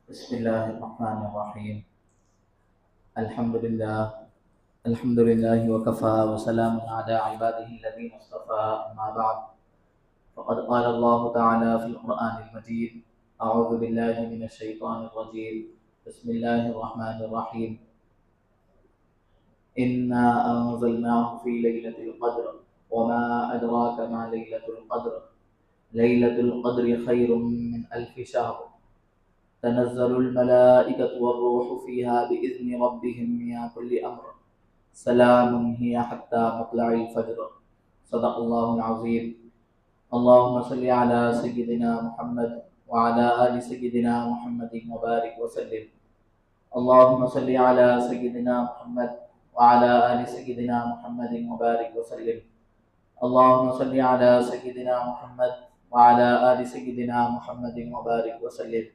بسم الله الرحمن الرحيم. الحمد لله وكفى وسلام على عباده الذين اصطفى. أما بعد، فقد قال الله تعالى في القرآن المجيد: أعوذ بالله من الشيطان الرجيم. بسم الله الرحمن الرحيم. إنا أنزلناه في ليلة القدر وما أدراك ما ليلة القدر. ليلة القدر خير من 1000 شهر. تنزل الملائكة والروح فيها بإذن ربهم من كل أمر. سلام هي حتى مطلع الفجر. صدق الله العظيم. اللهم صل على سيدنا محمد وعلى آل سيدنا محمد وبارك وسلم. اللهم صل على سيدنا محمد وعلى آل سيدنا محمد وبارك وسلم. اللهم صل على سيدنا محمد وعلى آل سيدنا محمد وبارك وسلم.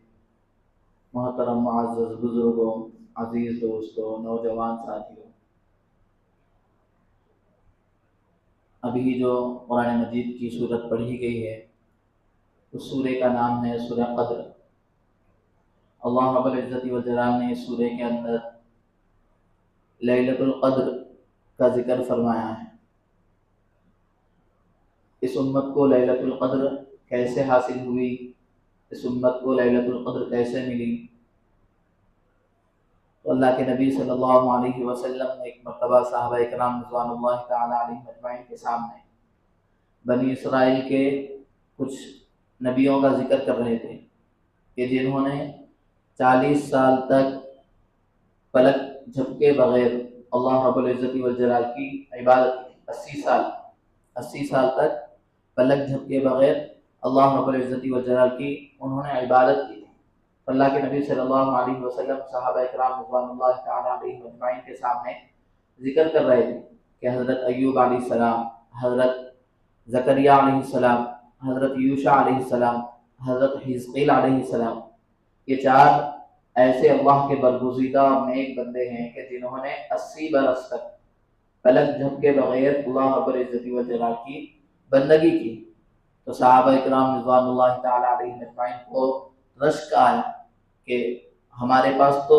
محترم معزز بزرگوں، عزیز دوستوں، نوجوان ساتھیوں، ابھی جو قرآن مجید کی سورت پڑھی گئی ہے اس سورے کا نام ہے سورہ قدر۔ اللہ رب العزت والجلال نے اس سورے کے اندر لیلۃ القدر کا ذکر فرمایا ہے۔ اس امت کو لیلۃ القدر کیسے حاصل ہوئی، اس امت کو لیلۃ القدر کیسے ملی؟ تو اللہ کے نبی صلی اللہ علیہ وسلم نے ایک مرتبہ صحابہ کرام رضوان اللہ تعالی علیہم اجمعین کے سامنے بنی اسرائیل کے کچھ نبیوں کا ذکر کر رہے تھے کہ جنہوں نے 40 سال تک پلک جھپکے بغیر اللہ رب العزت والجلال کی عبادت کی۔ 80 سال تک پلک جھپکے بغیر اللہ رب العزت والجلال کی انہوں نے عبادت کی۔ اللہ کے نبی صلی اللہ علیہ وسلم صحابہ کرام رضوان اللہ تعالی علیہم اجمعین کے سامنے ذکر کر رہے تھے کہ حضرت ایوب علیہ السلام، حضرت زکریہ علیہ السلام، حضرت یوشع علیہ السلام، حضرت حزقیل علیہ السلام، یہ 4 ایسے اللہ کے برگزیدہ نیک بندے ہیں کہ جنہوں نے 80 برس تک پلک جھپکے بغیر اللہ رب العزت والجلال کی بندگی کی۔ تو صحابہ کرام رضوان اللہ تعالی علیہم اجمعین کو رشک آیا کہ ہمارے پاس تو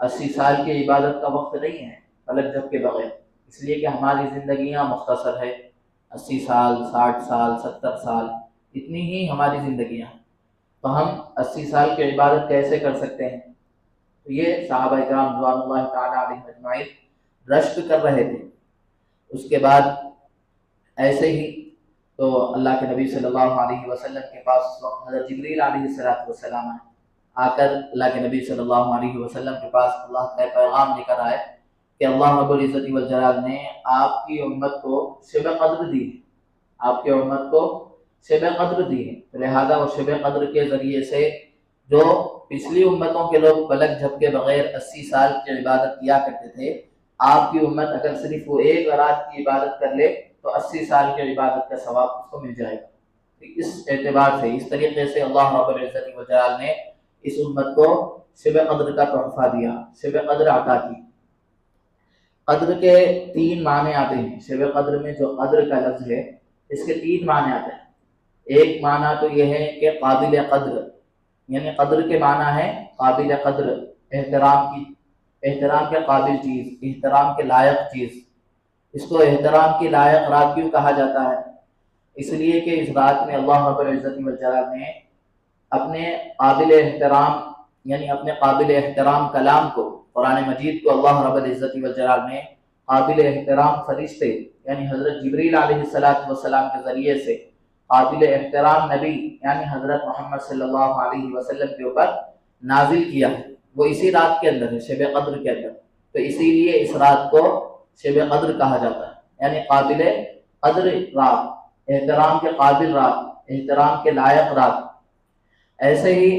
80 سال کی عبادت کا وقت نہیں ہے پلک جھپکے بغیر، اس لیے کہ ہماری زندگیاں مختصر ہے، 80 سال، 60 سال، 70 سال، اتنی ہی ہماری زندگیاں ہیں، تو ہم 80 سال کی عبادت کیسے کر سکتے ہیں؟ تو یہ صحابہ کرام رضوان اللہ تعالی علیہم اجمعین رشک کر رہے تھے۔ اس کے بعد ایسے ہی تو اللہ کے نبی صلی اللہ علیہ وسلم کے پاس اس وقت حضرت جبریل علیہ السلام آئے، آ کر اللہ کے نبی صلی اللہ علیہ وسلم کے پاس اللہ کا پیغام لے کر آئے کہ اللہ رب العزت والجلال نے آپ کی امت کو شب قدر دی ہے، آپ کی امت کو شب قدر دی ہے، لہذا وہ شب قدر کے ذریعے سے جو پچھلی امتوں کے لوگ پلک جھپکے بغیر 80 سال کی عبادت کیا کرتے تھے، آپ کی امت اگر صرف وہ ایک رات کی عبادت کر لے تو 80 سال کی عبادت کا ثواب اس کو مل جائے گا۔ اس اعتبار سے، اس طریقے سے اللہ رب العزت والجلال نے اس امت کو شب قدر کا تحفہ دیا، شب قدر عطا کی۔ قدر کے 3 معنی آتے ہیں، شب قدر میں جو قدر کا لفظ ہے اس کے 3 معنی آتے ہیں۔ ایک معنی تو یہ ہے کہ قابل قدر، یعنی قدر کے معنی ہے قابل قدر، احترام کے قابل چیز، احترام کے لائق چیز۔ اس کو احترام کی لائق رات کیوں کہا جاتا ہے؟ اس لیے کہ اس رات میں اللہ رب العزت والجلال نے اپنے قابل احترام کلام کو، قرآن مجید کو، اللہ رب العزت والجلال نے قابل احترام فرشتے یعنی حضرت جبریل علیہ السلام کے ذریعے سے قابل احترام نبی یعنی حضرت محمد صلی اللہ علیہ وسلم کے اوپر نازل کیا ہے۔ وہ اسی رات کے اندر ہے، شب قدر کے اندر، تو اسی لیے اس رات کو شب قدر کہا جاتا ہے، یعنی قابل قدر رات، احترام کے قابل رات، احترام کے لائق رات۔ ایسے ہی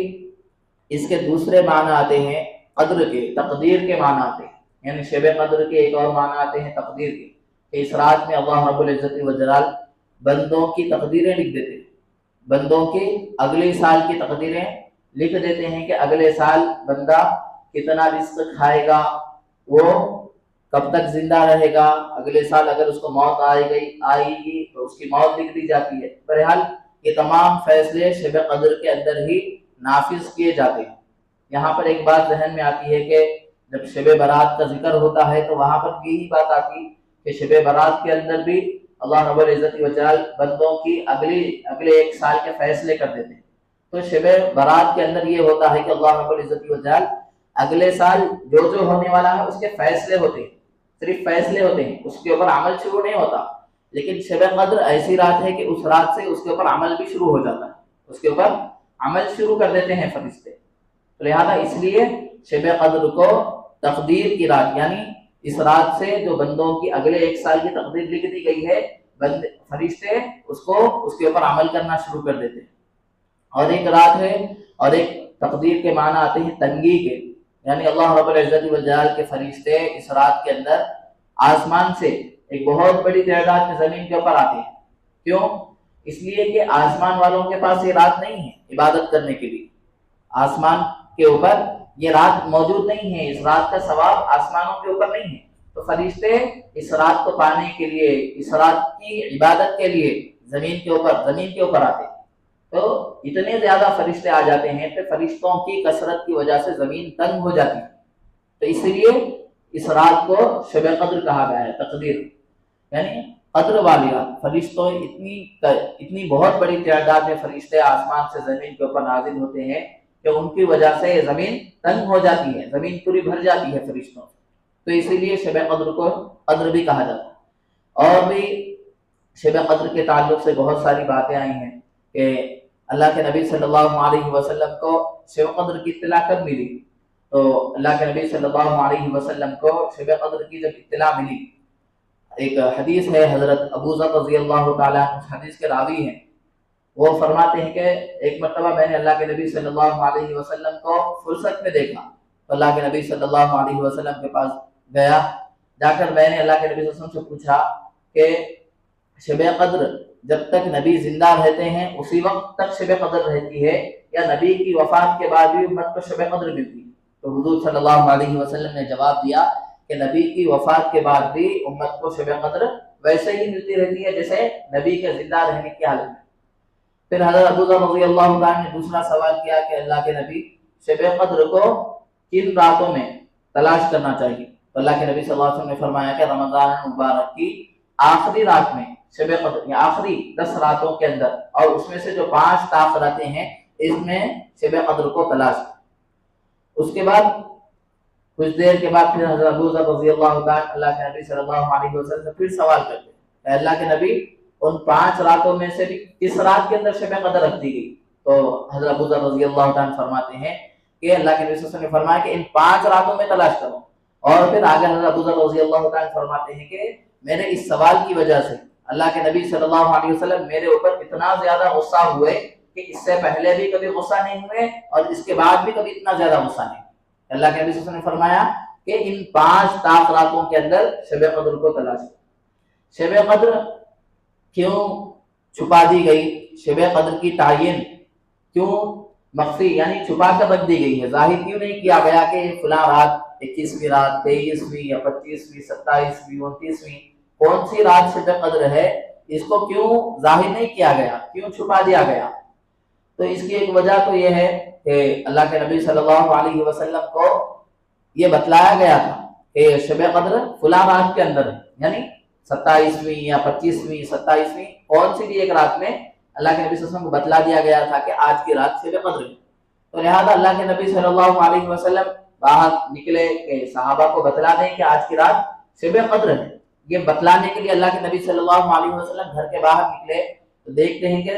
اس کے دوسرے معنی آتے ہیں قدر کے، تقدیر کے معنی آتے ہیں، یعنی شب قدر کے ایک اور معنی آتے ہیں تقدیر کے، کہ اس رات میں اللہ رب العزت والجلال بندوں کی تقدیریں لکھ دیتے ہیں، بندوں کی اگلے سال کی تقدیریں لکھ دیتے ہیں کہ اگلے سال بندہ کتنا رزق کھائے گا، وہ کب تک زندہ رہے گا، اگلے سال اگر اس کو موت آئے گی تو اس کی موت لکھ دی جاتی ہے۔ بہرحال یہ تمام فیصلے شب قدر کے اندر ہی نافذ کیے جاتے ہیں۔ یہاں پر ایک بات ذہن میں آتی ہے کہ جب شب برات کا ذکر ہوتا ہے تو وہاں پر یہی بات آتی کہ شب برات کے اندر بھی اللہ رب العزت وجل بندوں کی اگلے ایک سال کے فیصلے کر دیتے ہیں۔ تو شب برات کے اندر یہ ہوتا ہے کہ اللہ رب العزت وجل اگلے سال جو ہونے والا ہے اس کے فیصلے ہوتے ہیں، صرف فیصلے ہوتے ہیں، اس کے اوپر عمل شروع نہیں ہوتا۔ لیکن شب قدر ایسی رات ہے کہ اس رات سے اس کے اوپر عمل بھی شروع ہو جاتا ہے، اس کے اوپر عمل شروع کر دیتے ہیں فرشتے۔ لہذا اس لیے شب قدر کو تقدیر کی رات، یعنی اس رات سے جو بندوں کی اگلے ایک سال کی تقدیر لکھ دی گئی ہے، فرشتے اس کے اوپر عمل کرنا شروع کر دیتے ہیں۔ اور ایک رات ہے، اور ایک تقدیر کے معنی آتے ہیں تنگی کے، یعنی اللہ رب العزت والجلال کے فرشتے اس رات کے اندر آسمان سے ایک بہت بڑی تعداد میں زمین کے اوپر آتے ہیں۔ کیوں؟ اس لیے کہ آسمان والوں کے پاس یہ رات نہیں ہے عبادت کرنے کے لیے، آسمان کے اوپر یہ رات موجود نہیں ہے، اس رات کا ثواب آسمانوں کے اوپر نہیں ہے، تو فرشتے اس رات کو پانے کے لیے، اس رات کی عبادت کے لیے زمین کے اوپر آتے ہیں۔ تو اتنے زیادہ فرشتے آ جاتے ہیں کہ فرشتوں کی کثرت کی وجہ سے زمین تنگ ہو جاتی ہے، تو اس لیے اس رات کو شب قدر کہا گیا ہے، تقدیر یعنی قدر والی رات۔ فرشتوں اتنی بہت بڑی تعداد میں فرشتے آسمان سے زمین کے اوپر نازل ہوتے ہیں کہ ان کی وجہ سے یہ زمین تنگ ہو جاتی ہے، زمین پوری بھر جاتی ہے فرشتوں سے، تو اسی لیے شب قدر کو قدر بھی کہا جاتا ہے۔ اور بھی شب قدر کے تعلق سے بہت ساری باتیں آئی ہیں کہ اللہ کے نبی صلی اللہ علیہ وسلم کو شب قدر کی اطلاع کب ملی؟ تو اللہ کے نبی صلی اللہ علیہ وسلم کو شب قدر کی جب اطلاع ملی، ایک حدیث ہے، حضرت ابو ذر رضی اللہ تعالیٰ عنہ حدیث کے راوی ہیں، وہ فرماتے ہیں کہ ایک مرتبہ میں نے اللہ کے نبی صلی اللہ علیہ وسلم کو فرصت میں دیکھا، تو اللہ کے نبی صلی اللہ علیہ وسلم کے پاس گیا، جا کر میں نے اللہ کے نبی صلی اللہ علیہ وسلم سے پوچھا کہ شب قدر جب تک نبی زندہ رہتے ہیں اسی وقت تک شب قدر رہتی ہے، یا نبی کی وفات کے بعد بھی امت کو شب قدر ملتی ہے؟ تو حضور صلی اللہ علیہ وسلم نے جواب دیا کہ نبی کی وفات کے بعد بھی امت کو شب قدر ویسے ہی ملتی رہتی ہے جیسے نبی کے زندہ رہنے کی حالت میں۔ پھر حضرت ابو ذر رضی اللہ عنہ نے دوسرا سوال کیا کہ اللہ کے نبی شب قدر کو کن راتوں میں تلاش کرنا چاہیے؟ تو اللہ کے نبی صلی اللہ علیہ وسلم نے فرمایا کہ رمضان مبارک کی آخری رات میں شب قدر، آخری 10 راتوں کے اندر، اور اس میں سے جو 5 طاق راتیں ہیں اس میں شب قدر کو تلاش۔ اس کے بعد کچھ دیر کے بعد پھر حضرت ابو ذر رضی اللہ تعالیٰ اللہ کے نبی صلی اللہ علیہ وسلم سے پھر سوال کرتے ہیں، اے اللہ کے نبی ان 5 راتوں میں سے بھی کس رات کے اندر شب قدر رکھ دی گئی؟ تو حضرت ابو ذر رضی اللہ تعالیٰ فرماتے ہیں کہ اللہ کے نبی صلی اللہ علیہ وسلم نے فرمایا کہ ان 5 راتوں میں تلاش کرو، اور پھر آگے حضرت ابو ذر رضی اللہ تعالیٰ فرماتے ہیں کہ میرے اس سوال کی وجہ سے اللہ کے نبی صلی اللہ علیہ وسلم میرے اوپر اتنا زیادہ غصہ ہوئے کہ اس سے پہلے بھی کبھی غصہ نہیں ہوئے اور اس کے بعد بھی کبھی اتنا زیادہ غصہ نہیں۔ اللہ کے نبی صلی اللہ علیہ وسلم نے فرمایا کہ ان 5 طاق راتوں کے اندر شب قدر کو تلاش کرو۔ شب قدر کیوں چھپا دی گئی؟ شب قدر کی تعین کیوں مخفی یعنی چھپا کر رکھ دی گئی ہے؟ ظاہر کیوں نہیں کیا گیا کہ فلاں رات 21ویں رات، 23ویں یا 25ویں، 27ویں، 29ویں کون سی رات شب قدر ہے، اس کو کیوں ظاہر نہیں کیا گیا، کیوں چھپا دیا گیا؟ تو اس کی ایک وجہ تو یہ ہے کہ اللہ کے نبی صلی اللہ علیہ وسلم کو یہ بتلایا گیا تھا کہ شب قدر فلاں رات کے اندر ہے، یعنی 27ویں یا 25ویں، 27ویں کون سی بھی ایک رات میں اللہ کے نبی صلی اللہ علیہ وسلم کو بتلا دیا گیا تھا کہ آج کی رات شب قدر ہے۔ تو لہذا اللہ کے نبی صلی اللہ علیہ وسلم باہر نکلے کہ صحابہ کو بتلا دیں کہ آج کی رات شب قدر ہے، یہ بتلانے کے لیے اللہ کے نبی صلی اللہ علیہ وسلم گھر کے باہر نکلے تو دیکھتے ہیں کہ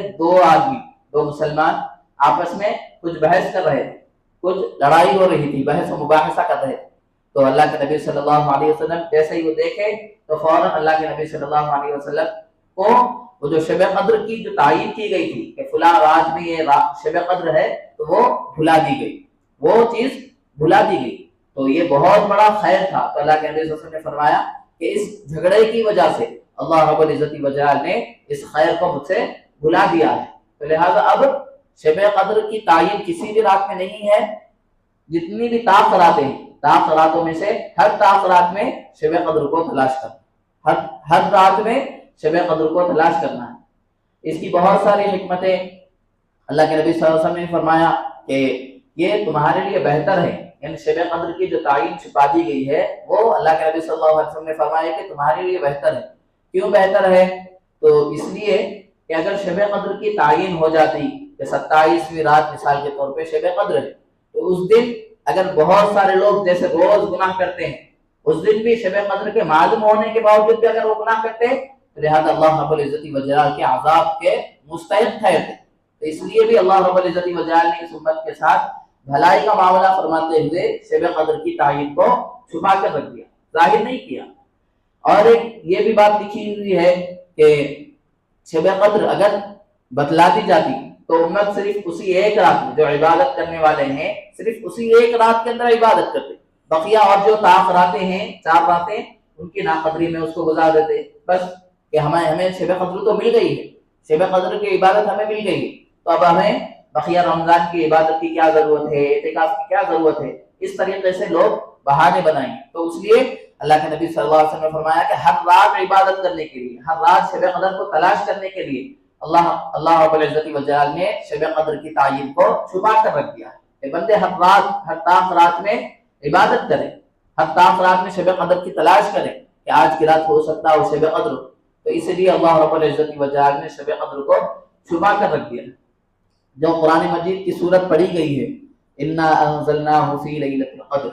2 مسلمان آپس میں کچھ بحث کر رہے تھے، کچھ لڑائی ہو رہی تھی، بحث و مباحثہ کر رہے تھے۔ تو اللہ کے نبی صلی اللہ علیہ وسلم جیسے ہی وہ دیکھے تو فوراً اللہ کے نبی صلی اللہ علیہ وسلم کو وہ جو شب قدر کی جو تعین کی گئی تھی کہ فلاں رات میں یہ شب قدر ہے، تو وہ بھلا دی گئی، وہ چیز بھلا دی گئی۔ تو یہ بہت بڑا خیر تھا، تو اللہ کے نبی صلی اللہ علیہ وسلم نے فرمایا کہ اس جھگڑے کی وجہ سے اللہ رب العزت وجل نے اس خیر کو مجھ سے بھلا دیا ہے۔ تو لہٰذا اب شب قدر کی تعین کسی بھی رات میں نہیں ہے، جتنی بھی طاق راتیں ہیں، طاق راتوں میں سے ہر طاق رات میں شب قدر کو تلاش کرنا، ہر رات میں شب قدر کو تلاش کرنا ہے۔ اس کی بہت ساری حکمتیں اللہ کے نبی صلی اللہ علیہ وسلم نے فرمایا کہ یہ تمہارے لیے بہتر ہے، یعنی شب قدر کی جو تعین چھپا دی گئی ہے وہ اللہ کے نبی صلی اللہ علیہ وسلم نے فرمایا کہ تمہارے لیے بہتر ہے۔ کیوں بہتر ہے؟ تو اس لیے کہ اگر شب قدر کی تعین ہو جاتی کہ 27ویں رات مثال کے طور پہ شب قدر ہے، تو اس دن اگر بہت سارے لوگ جیسے روز گناہ کرتے ہیں، اس دن بھی شب قدر کے معلوم ہونے کے باوجود بھی اگر وہ گناہ کرتے تو لہذا اللہ رب العزت والجلال کے عذاب کے مستحق ٹھہرتے۔ تو اس لیے بھی اللہ رب العزت والجلال نے اس امت کے ساتھ بھلائی کا معاملہ فرماتے ہوئے شب قدر کی تعین کو چھپا کر رکھ دیا، ظاہر نہیں کیا۔ اور ایک یہ بھی بات لکھی ہوئی ہے کہ شب قدر اگر بتلا دی جاتی تو امت صرف اسی ایک رات میں جو عبادت کرنے والے ہیں صرف اسی ایک رات کے اندر عبادت کرتے، بقیہ اور جو طاق راتیں ہیں 4 راتیں ان کی ناقدری میں اس کو گزار دیتے، بس کہ ہمیں شب قدر تو مل گئی ہے، شب قدر کی عبادت ہمیں مل گئی ہے، تو اب ہمیں بقیہ رمضان کی عبادت کی کیا ضرورت ہے، اعتکاف کی کیا ضرورت ہے، اس طریقے سے لوگ بہانے بنائیں۔ تو اس لیے اللہ کے نبی صلی اللہ علیہ وسلم نے فرمایا کہ ہر رات عبادت کرنے کے لیے، ہر رات شب قدر کو تلاش کرنے کے لیے اللہ رب العزت والجلال نے شب قدر کی تعین کو چھپا کر رکھ دیا کہ بندے ہر رات، ہر طاق رات میں عبادت کریں، ہر طاق رات میں شب قدر کی تلاش کریں کہ آج کی رات ہو سکتا ہے وہ شب قدر۔ تو اسی لیے اللہ رب العزت والجلال نے شب قدر کو چھپا کر رکھ دیا۔ جو قرآن مجید کی سورت پڑھی گئی ہے انا انزلناہ فی لیلۃ القدر،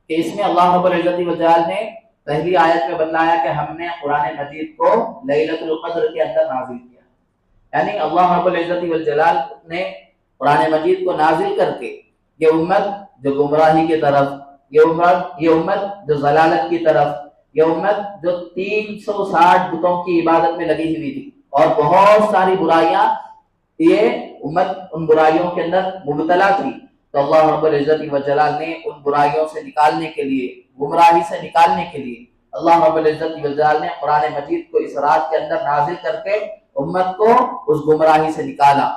کہ اس میں اللہ رب العزت والجلال نے پہلی آیت میں بتلایا کہ ہم نے قرآن مجید کو لیلۃ القدر کے اندر نازل کیا، یعنی اللہ رب العزت والجلال نے قرآن مجید کو نازل کر کے یہ امت جو گمراہی کی طرف، یہ امت جو ضلالت کی طرف، یہ امت جو 360 بتوں کی عبادت میں لگی ہوئی تھی اور بہت ساری برائیاں، یہ امت ان برائیوں کے اندر مبتلا تھی، تو اللہ رب العزت والجلال نے ان برائیوں سے نکالنے کے لیے، گمراہی سے نکالنے کے لیے اللہ رب العزت والجلال نے قرآن مجید کو اس رات کے اندر نازل کر کے امت کو اس گمراہی سے نکالا،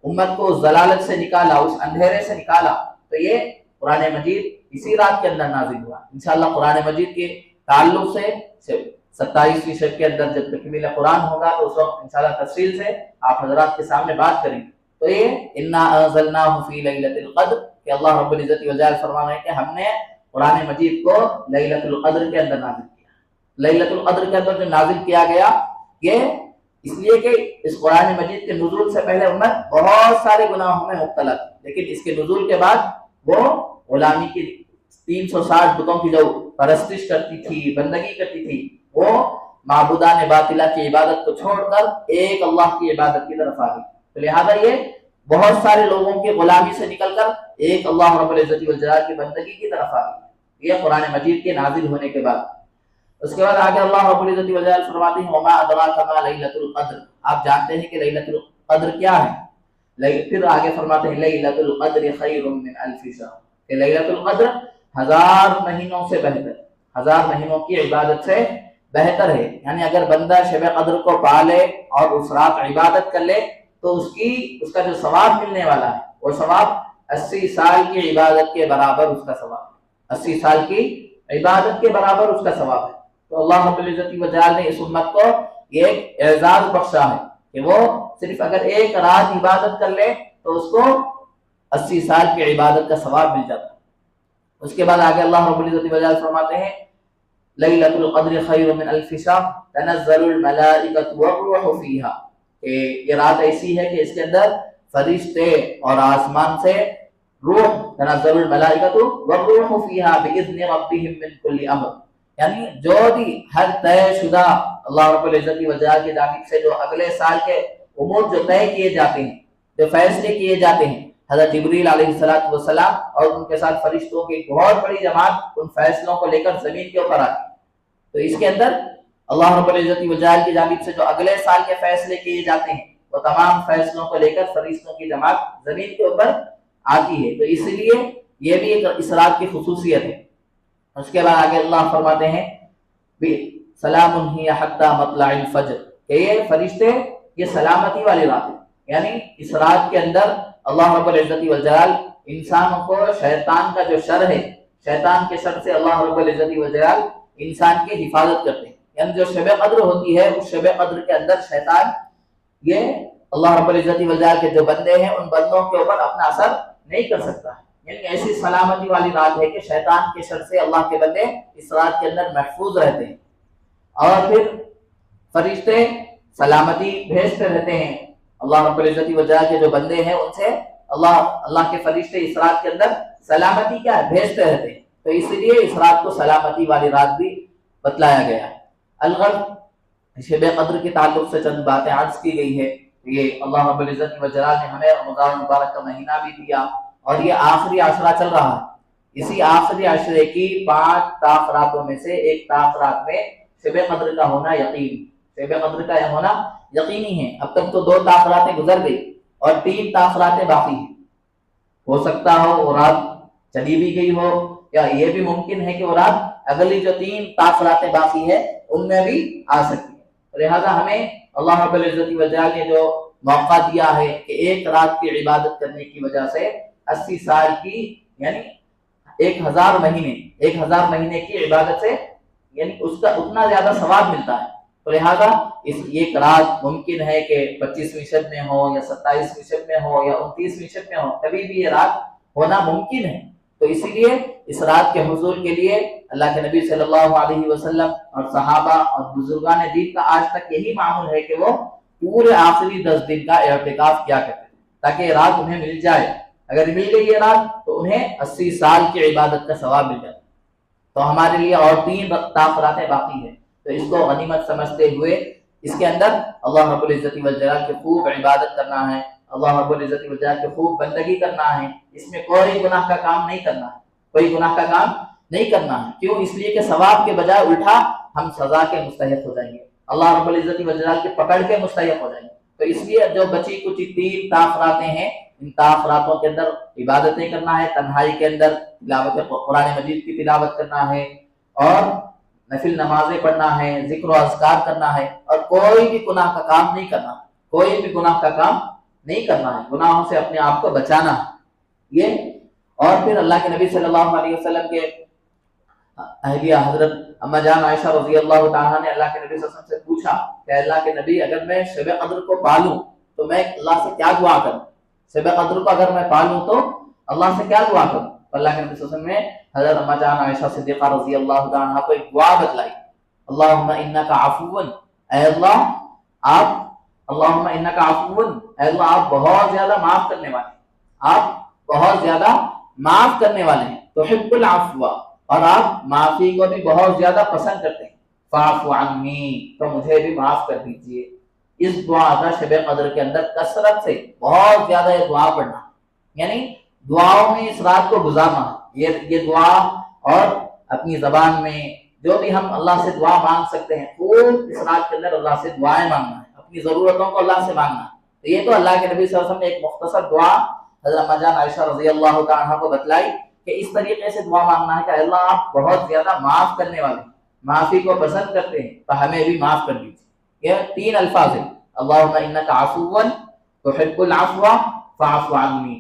امت کو اس ضلالت سے نکالا، اس اندھیرے سے نکالا۔ تو یہ قرآن مجید اسی رات کے اندر نازل ہوا۔ انشاءاللہ قرآن مجید کے تعلق سے 27ویں شب کے اندر جب تکمیل قرآن ہوگا تو اس وقت انشاءاللہ تفصیل سے آپ حضرات کے سامنے بات کریں گے۔ تو یہ انا انزلناہ فی لیلۃ القدر کہ اللہ رب العزت والجلال فرما رہے ہیں کہ ہم نے قرآن مجید کو لیلۃ القدر کے اندر نازل کیا۔ لیلۃ القدر کے اندر جو نازل کیا گیا یہ اس لیے کہ اس قرآن مجید کے نزول سے پہلے امت بہت سارے گناہوں میں مبتلا تھی، لیکن اس کے نزول کے بعد وہ غلامی کی 360 بتوں کی جو پرستش کرتی تھی، بندگی کرتی تھی، وہ معبودان باطلہ کی عبادت کو چھوڑ کر ایک اللہ کی عبادت کی طرف آ گئی۔ تو لہذا یہ بہت سارے لوگوں کی غلامی سے نکل کر ایک اللہ رب العزت والجلال کی بندگی کی طرف آ گئی، یہ قرآن مجید کے نازل ہونے کے بعد۔ اس کے بعد آگے اللہ رب العزت والجلال فرماتے ہیں وما ادراک ما لیلۃ القدر، آپ جانتے ہیں کہ لیلۃ القدر کیا ہے؟ پھر آگے فرماتے ہیں لیلۃ القدر خیر من الف شہر، کہ لیلۃ القدر 1000 مہینوں سے بہتر، 1000 مہینوں کی عبادت سے بہتر ہے۔ یعنی اگر بندہ شب قدر کو پا لے اور اس رات عبادت کر لے تو اس کا جو ثواب ملنے والا ہے وہ ثواب 80 سال کی عبادت کے برابر اس کا ثواب ہے، 80 سال کی عبادت کے برابر اس کا ثواب ہے۔ تو اللہ رب العزت والجلال نے اس امت کو یہ ایک اعزاز بخشا ہے کہ وہ صرف اگر ایک رات عبادت کر لے تو اس کو 80 سال کی عبادت کا ثواب مل جاتا ہے۔ اس کے بعد آگے اللہ رب العزت والجلال فرماتے ہیں لیلۃ القدر خیر من الف شہر تنزل الملائکۃ والروح فیہا، کہ یہ رات ایسی ہے کہ اس کے اندر فرشتے اور آسمان سے روح، تنزل الملائکۃ والروح فیہا باذن ربہم من کل امر، یعنی جو بھی ہر طے شدہ اللہ رب العزت والجلال کی جانب سے جو اگلے سال کے امور جو طے کیے جاتے ہیں، جو فیصلے کیے جاتے ہیں، حضرت جبریل علیہ السلام اور ان کے ساتھ فرشتوں کی ایک بہت بڑی جماعت ان فیصلوں کو لے کر زمین کے اوپر آتی ہے۔ تو اس کے اندر اللہ رب العزت والجلال کی جانب سے جو اگلے سال کے فیصلے کیے جاتے ہیں وہ تمام فیصلوں کو لے کر فرشتوں کی جماعت زمین کے اوپر آتی ہے۔ تو اس لیے یہ بھی ایک اس رات کی خصوصیت ہے۔ اس کے بعد آگے اللہ فرماتے ہیں سلام ہی حتی مطلع الفجر، کہ یہ فرشتے یہ سلامتی والی رات ہے، یعنی اس رات کے اندر اللہ رب العزت والجلال انسانوں کو شیطان کا جو شر ہے، شیطان کے شر سے اللہ رب العزت والجلال انسان کی حفاظت کرتے ہیں۔ یعنی جو شب قدر ہوتی ہے اس شب قدر کے اندر شیطان یہ اللہ رب العزت والجلال کے جو بندے ہیں ان بندوں کے اوپر اپنا اثر نہیں کر سکتا ہے، یعنی ایسی سلامتی والی رات ہے کہ شیطان کے شر سے اللہ کے بندے اس رات کے اندر محفوظ رہتے ہیں، اور پھر فرشتے سلامتی بھیجتے رہتے ہیں۔ اللہ رب العزت وجہ کے جو بندے ہیں ان سے اللہ کے فرشتے اس رات کے اندر سلامتی کیا ہے بھیجتے رہتے ہیں، تو اس لیے اس رات کو سلامتی والی رات بھی بتلایا گیا ہے۔ الغرض شب قدر کے تعلق سے چند باتیں عرض کی گئی ہے۔ یہ اللہ رب العزت وجلال نے ہمیں رمضان المبارک کا مہینہ بھی دیا، اور یہ آخری عشرہ چل رہا ہے۔ اسی آخری عشرے کی 5 تاخراتوں میں سے ایک تاخرات میں شب قدر کا ہونا یقینی، شب قدر کا ہونا یقینی ہے۔ اب تک تو 2 تاخراتیں گزر گئی اور 3 تاخراتیں باقی ہیں۔ ہو سکتا ہو وہ رات چلی بھی گئی ہو، یا یہ بھی ممکن ہے کہ وہ رات اگلی جو 3 تاخراتیں باقی ہے ان میں بھی آ سکتی ہے۔ لہذا ہمیں اللہ رب العزت وجل نے جو موقع دیا ہے کہ ایک رات کی عبادت کرنے کی وجہ سے 80 سال کی یعنی 1000 مہینے کی عبادت سے یعنی اس کا اتنا زیادہ ثواب ملتا ہے۔ تو لہذا ایک رات ممکن ہے کہ 25ویں شب میں ہو یا 27ویں شب میں ہو یا 29ویں شب میں ہو، کبھی بھی یہ رات ہونا ممکن ہے۔ تو اسی لیے اس رات کے حصول کے لیے اللہ کے نبی صلی اللہ علیہ وسلم اور صحابہ اور بزرگان دین کا آج تک یہی معمول ہے کہ وہ پورے آخری 10 دن کا اعتکاف کیا کرتے ہیں تاکہ یہ رات انہیں مل جائے۔ اگر مل گئی یہ رات تو انہیں 80 سال کی عبادت کا ثواب مل جاتا ہے۔ تو ہمارے لیے اور 3 تاخراتیں باقی ہیں، تو اس کو غنیمت سمجھتے ہوئے اس کے اندر اللہ رب العزت والجلال کی خوب عبادت کرنا ہے، اللہ رب العزت والجلال کی خوب بندگی کرنا ہے۔ اس میں کوئی گناہ کا کام نہیں کرنا ہے، کوئی گناہ کا کام نہیں کرنا ہے۔ کیوں؟ اس لیے کہ ثواب کے بجائے الٹا ہم سزا کے مستحق ہو جائیں گے، اللہ رب العزت والجلال کی پکڑ کے مستحق ہو جائیں گے۔ تو اس لیے جو بچی کچھ 3 تاخراتیں ہیں، ان تاخراتوں کے اندر عبادتیں کرنا ہے، تنہائی کے اندر تلاوت قرآن مجید کی تلاوت کرنا ہے، اور نفل نمازیں پڑھنا ہے، ذکر و اذکار کرنا ہے، اور کوئی بھی گناہ کا کام نہیں کرنا، کوئی بھی گناہ کا کام نہیں کرنا ہے، گناہوں سے اپنے آپ کو بچانا ہے یہ۔ اور پھر اللہ کے نبی صلی اللہ علیہ وسلم کے اہلیہ حضرت اما جان عائشہ رضی اللہ تعالیٰ نے اللہ کے نبی صلی اللہ علیہ وسلم سے پوچھا کہ اللہ کے نبی اگر میں شب قدر کو پالوں تو میں اللہ سے کیا دعا کروں؟ شب قدر کو اگر میں پالوں تو اللہ سے کیا دعا کروں؟ اللہ کے نبی صلی اللہ علیہ وسلم نے حضرت اما جان عائشہ صدیقہ رضی اللہ تعالیٰ کو ایک دعا بتلائی، اللہم انکا عفو، اے اللہ آپ، اللہم انکا عفو، اے اللہ آپ بہت زیادہ معاف کرنے والے ہیں، آپ بہت زیادہ معاف کرنے والے ہیں، تحب العفو، اور آپ معافی کو بھی بہت زیادہ پسند کرتے ہیں، فاعف عنی، تو مجھے بھی معاف کر دیجئے۔ اس دعا کا شب قدر کے اندر کثرت سے بہت زیادہ یہ دعا پڑھنا، یعنی دعاؤں میں اس رات کو گزارنا، یہ دعا، اور اپنی زبان میں جو بھی ہم اللہ سے دعا مانگ سکتے ہیں خوب اس رات کے اندر اللہ سے دعائیں مانگنا ہے، اپنی ضرورتوں کو اللہ سے مانگنا ہے۔ تو یہ تو اللہ کے نبی صلی اللہ علیہ وسلم نے ایک مختصر دعا حضرت اما جان عائشہ رضی اللہ تعالیٰ کو بتلائی کہ اس طریقے سے دعا مانگنا ہے کہ اللہ آپ بہت زیادہ معاف کرنے والے ہیں، معافی کو پسند کرتے ہیں، تو ہمیں بھی معاف کر دیجیے۔ یہ 3 الفاظ ہیں، اللہم انکا عفو تحب العفو فاعف عنی،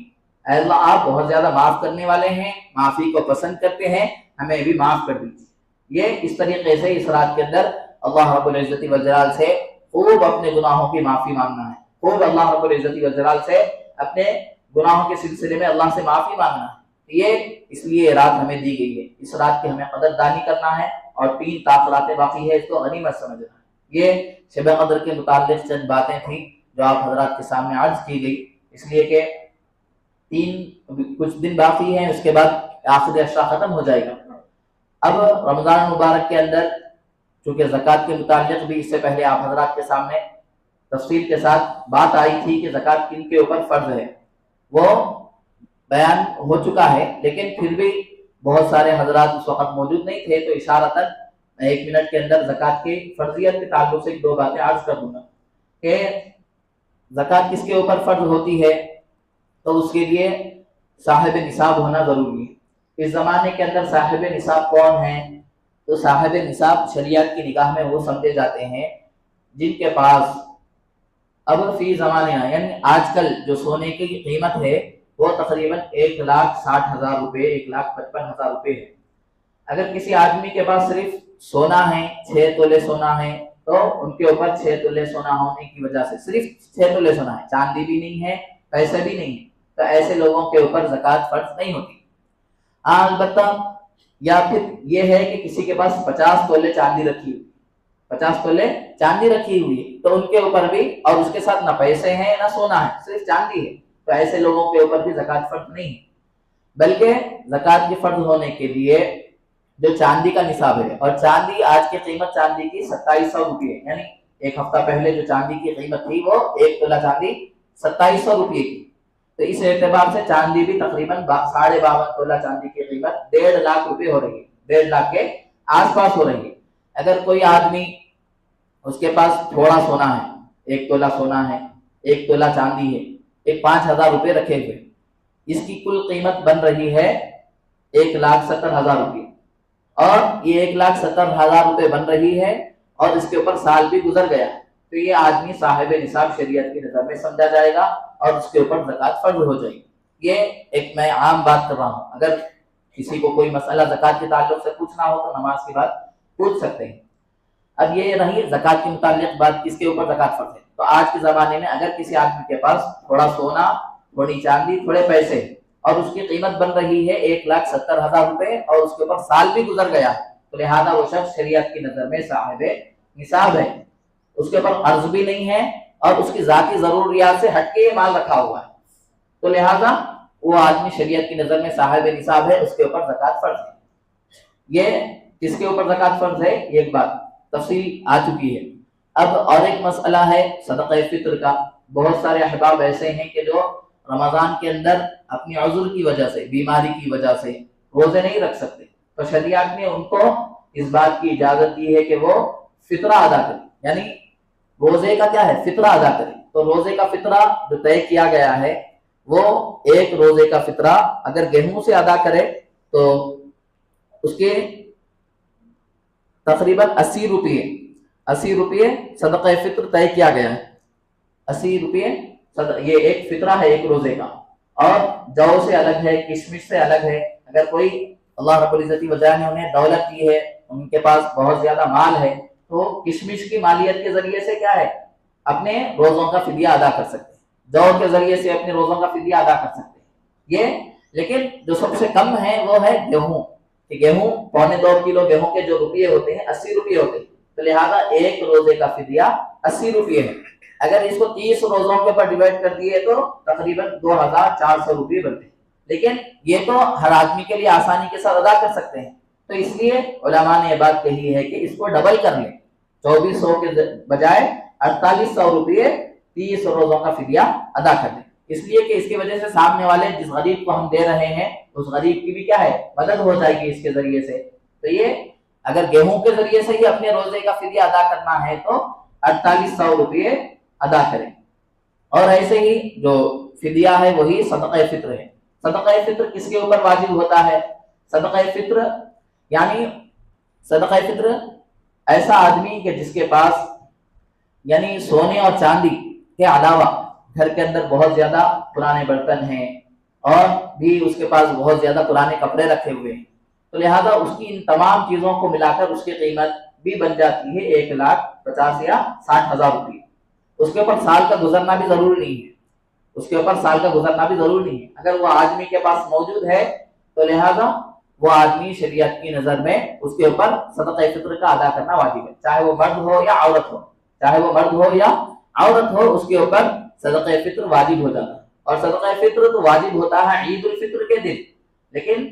اے اللہ آپ بہت زیادہ معاف کرنے والے ہیں، معافی کو پسند کرتے ہیں، ہمیں بھی معاف کر دیجیے۔ یہ اس طریقے سے اس رات کے اندر اللہ رب العزت والجلال سے خوب اپنے گناہوں کی معافی مانگنا ہے، خوب اللہ رب العزت والجلال سے اپنے گناہوں کے سلسلے میں اللہ سے معافی مانگنا ہے۔ یہ اس لیے یہ رات ہمیں دی گئی ہے، اس رات کی ہمیں قدر دانی کرنا ہے، اور 3 تاخراتیں باقی ہے، اس کو غنیمت سمجھنا ہے۔ یہ شب قدر کے متعلق چند باتیں تھیں جو آپ حضرات کے سامنے عرض کی گئی، اس لیے کہ 3 کچھ دن باقی ہیں، اس کے بعد آخری عشرہ ختم ہو جائے گا۔ اب رمضان مبارک کے اندر چونکہ زکوٰۃ کے متعلق بھی اس سے پہلے آپ حضرات کے سامنے تفصیل کے ساتھ بات آئی تھی کہ زکوٰۃ کن کے اوپر فرض ہے، وہ بیان ہو چکا ہے، لیکن پھر بھی بہت سارے حضرات اس وقت موجود نہیں تھے، تو اشارتاً میں 1 منٹ کے اندر زکوٰۃ کی فرضیت کے تعلق سے 2 باتیں عرض کر دوں گا کہ زکوٰۃ کس کے اوپر فرض ہوتی ہے، تو اس کے لیے صاحب نصاب ہونا ضروری ہے۔ اس زمانے کے اندر صاحب نصاب کون ہیں؟ تو صاحب نصاب شریعت کی نگاہ میں وہ سمجھے جاتے ہیں جن کے پاس اب فی زمانہ یعنی آج کل جو سونے کی قیمت ہے وہ تقریباً 1,60,000 روپے، 1,55,000 روپے ہے۔ اگر کسی آدمی کے پاس صرف سونا ہے، 6 تولے سونا ہے، تو ان کے اوپر 6 تولے سونا ہونے کی وجہ سے صرف 6 تولے سونا ہے، چاندی بھی نہیں ہے، پیسے بھی نہیں ہے، تو ایسے لوگوں کے اوپر زکوٰۃ فرض نہیں ہوتی۔ البتہ یا پھر یہ ہے کہ کسی کے پاس 50 تولے چاندی رکھی ہوئی، 50 تولے چاندی رکھی ہوئی ہے، تو ان کے اوپر بھی، اور اس کے ساتھ نہ پیسے ہیں نہ سونا ہے، صرف چاندی ہے، تو ایسے لوگوں کے اوپر بھی زکوٰۃ فرض نہیں ہے۔ بلکہ زکوٰۃ کی فرض ہونے کے لیے جو چاندی کا نصاب ہے، اور چاندی آج کی قیمت چاندی کی 2700 روپئے، یعنی ایک ہفتہ پہلے جو چاندی کی قیمت تھی وہ 1 تولہ چاندی 2700 روپئے کی، تو اس اعتبار سے چاندی بھی تقریباً 52.5 تولہ چاندی کی قیمت 1.5 لاکھ روپئے ہو رہی ہے، 1.5 لاکھ کے آس پاس ہو رہی ہے۔ اگر کوئی آدمی اس کے پاس تھوڑا سونا ہے، 1 تولہ سونا ہے، 1 تولہ چاندی ہے، ایک 5000 روپئے رکھے ہوئے، اس کی کل قیمت بن رہی ہے 1,70,000 روپئے، اور یہ 1,70,000 روپئے بن رہی ہے اور اس کے اوپر سال بھی گزر گیا، تو یہ آدمی صاحب نصاب شریعت کی نظر میں سمجھا جائے گا اور اس کے اوپر زکوٰۃ فرض ہو جائے گی۔ یہ ایک میں عام بات کر رہا ہوں، اگر کسی کو کوئی مسئلہ زکوٰۃ کے تعلق سے پوچھنا ہو تو نماز کے بعد پوچھ سکتے ہیں۔ اب یہ رہی زکوٰۃ کے متعلق بات، کس کے اوپر زکوٰۃ فرض ہے۔ تو آج کے زمانے میں اگر کسی آدمی کے پاس تھوڑا سونا، تھوڑی چاندی، تھوڑے پیسے، اور اس کی قیمت بن رہی ہے 1,70,000 روپئے، اور اس کے اوپر سال بھی گزر گیا، تو لہذا وہ شخص شریعت کی نظر میں صاحب نصاب ہے، اس کے اوپر قرض بھی نہیں ہے اور اس کی ذاتی ضروریات سے ہٹ کے یہ مال رکھا ہوا ہے، تو لہذا وہ آدمی شریعت کی نظر میں صاحب نصاب ہے، اس کے اوپر زکوٰۃ فرض ہے۔ یہ کس کے اوپر زکوٰۃ فرض ہے، یہ ایک بات تفصیل آ چکی ہے۔ اب اور ایک مسئلہ ہے صدقہ فطر کا۔ بہت سارے احباب ایسے ہیں کہ جو رمضان کے اندر اپنی عذر کی وجہ سے، بیماری کی وجہ سے روزے نہیں رکھ سکتے، تو شریعت نے ان کو اس بات کی اجازت دی ہے کہ وہ فطرہ ادا کریں، یعنی روزے کا کیا ہے، فطرہ ادا کریں۔ تو روزے کا فطرہ جو طے کیا گیا ہے وہ ایک روزے کا فطرہ اگر گیہوں سے ادا کرے تو اس کے تقریباً 80 روپئے صدقہ فطر طے کیا گیا ہے، 80 روپئے یہ ایک فطرہ ہے ایک روزے کا۔ اور جو سے الگ ہے، کشمش سے الگ ہے۔ اگر کوئی اللہ رب العزت وجہ نے انہیں دولت دی ہے، ان کے پاس بہت زیادہ مال ہے، تو کشمش کی مالیت کے ذریعے سے کیا ہے، اپنے روزوں کا فدیہ ادا کر سکتے ہیں، جو کے ذریعے سے اپنے روزوں کا فدیہ ادا کر سکتے ہیں یہ۔ لیکن جو سب سے کم ہے وہ ہے گیہوں، کہ گیہوں 1.25 کلو گیہوں کے جو روپئے ہوتے ہیں 80 روپئے ہوتے ہیں، تو لہذا ایک روزے کا فدیہ 80 روپئے ہے۔ اگر اس کو 30 روزوں کے اوپر ڈیوائڈ کر دیے تو تقریباً 2,400 روپئے بنتے ہیں، لیکن یہ تو ہر آدمی کے لیے آسانی کے ساتھ ادا کر سکتے ہیں، تو اس لیے علماء نے یہ بات کہی ہے کہ اس کو ڈبل کر لیں، 2400 کے بجائے 4800 روپئے 30 روزوں کا فدیہ ادا کر لیں، اس لیے کہ اس کی وجہ سے سامنے والے جس غریب کو ہم دے رہے ہیں اس غریب کی بھی کیا ہے، مدد ہو جائے گی اس کے ذریعے سے۔ تو یہ اگر گیہوں کے ذریعے سے ہی اپنے روزے کا فدیہ ادا کرنا ہے تو 4800 روپئے ادا کریں۔ اور ایسے ہی جو فدیہ ہے وہی صدقہ فطر ہے۔ صدقہ فطر کس کے اوپر واجب ہوتا ہے؟ صدقہ فطر یعنی صدقہ فطر ایسا آدمی کہ جس کے پاس یعنی سونے اور چاندی کے علاوہ گھر کے اندر بہت زیادہ پرانے برتن ہیں اور بھی اس کے پاس بہت زیادہ پرانے کپڑے رکھے ہوئے ہیں، تو لہذا اس کی ان تمام چیزوں کو ملا کر اس کی قیمت بھی بن جاتی ہے 1,50,000 یا 60,000 روپئے۔ اس کے اوپر سال کا گزرنا بھی ضروری نہیں ہے، اس کے اوپر سال کا گزرنا بھی ضروری نہیں ہے، اگر وہ آدمی کے پاس موجود ہے تو لہذا وہ آدمی شریعت کی نظر میں اس کے اوپر صدقہ فطر کا ادا کرنا واجب ہے، چاہے وہ مرد ہو یا عورت ہو، چاہے وہ مرد ہو یا عورت ہو، اس کے اوپر صدقہ فطر واجب ہو جاتا ہے۔ اور صدقہ فطر تو واجب ہوتا ہے عید الفطر کے دن، لیکن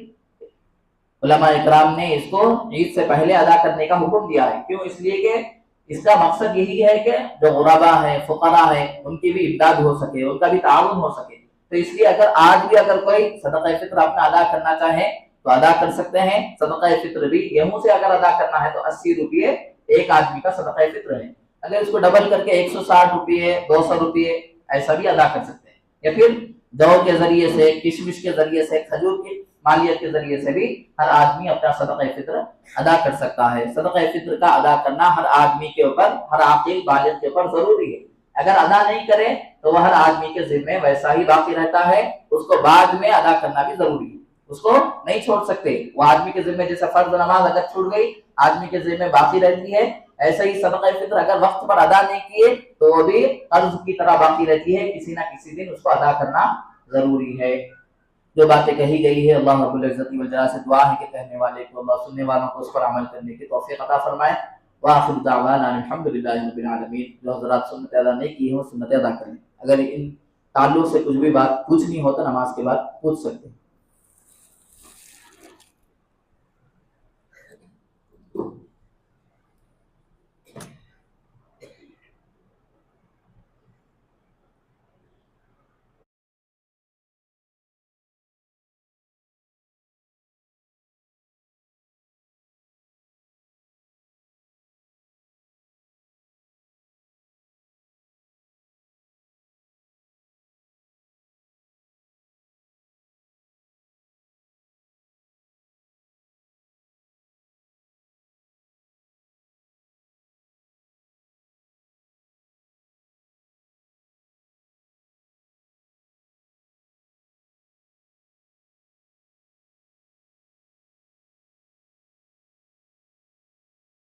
علماء اکرام نے اس کو عید سے پہلے ادا کرنے کا حکم دیا ہے۔ کیوں؟ اس لیے کہ اس کا مقصد یہی ہے کہ جو غربا ہیں، فقراء ہیں، ان کی بھی امداد ہو سکے، ان کا بھی تعاون ہو سکے، تو اس لیے اگر آج بھی اگر کوئی صدقہ فطر اپنا ادا کرنا چاہے تو ادا کر سکتے ہیں۔ صدقہ فطر بھی گیہوں سے اگر ادا کرنا ہے تو 80 روپئے ایک آدمی کا صدقہ فطر ہے، اگر اس کو ڈبل کر کے 160 روپئے 200 روپئے ایسا بھی ادا کر سکتے ہیں، یا پھر جو کے ذریعے سے، کشمش کے ذریعے سے، کھجور کی مالیت کے ذریعے سے بھی ہر آدمی اپنا صدقہ فطر ادا کر سکتا ہے۔ صدقہ فطر کا ادا کرنا ہر آدمی کے اوپر، ہر عاقل بالغ کے اوپر ضروری ہے۔ اگر ادا نہیں کرے تو وہ ہر آدمی کے ذمے ویسا ہی باقی رہتا ہے، اس کو بعد میں ادا کرنا بھی ضروری ہے، اس کو نہیں چھوڑ سکتے۔ وہ آدمی کے ذمے جیسے فرض نماز اگر چھوٹ گئی آدمی کے ذمے باقی رہتی ہے، ایسے ہی صدقہ فطر اگر وقت پر ادا نہیں کیے تو وہ بھی قرض کی طرح باقی رہتی ہے، کسی نہ کسی دن اس کو ادا کرنا ضروری ہے۔ جو باتیں کہی گئی ہے اللہ رب العزت والجلال سے دعا ہے کہ کہنے والے کو اللہ، سننے والوں کو اس پر عمل کرنے کی توفیق عطا فرمائے۔ وآخر دعوانا الحمدللہ رب العالمین۔ جو حضرات سنت ادا نہیں کی ہیں وہ سنت ادا کریں۔ اگر ان تعلق سے کچھ بھی بات پوچھنی ہو تو نماز کے بعد پوچھ سکتے ہیں۔